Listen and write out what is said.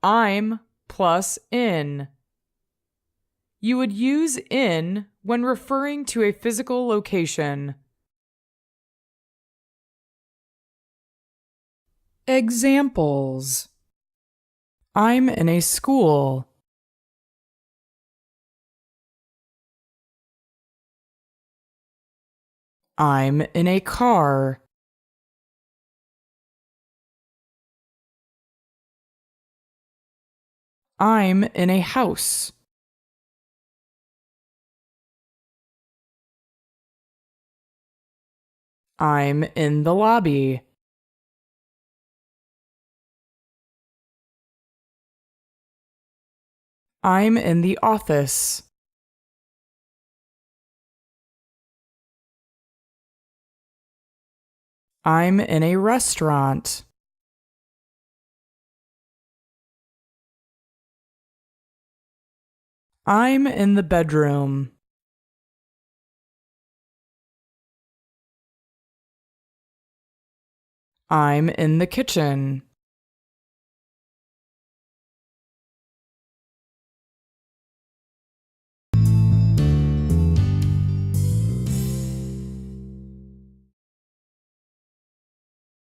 I'm plus in. You would use in when referring to a physical location. Examples: I'm in a school. I'm in a car. I'm in a house. I'm in the lobby. I'm in the office. I'm in a restaurant. I'm in the bedroom. I'm in the kitchen.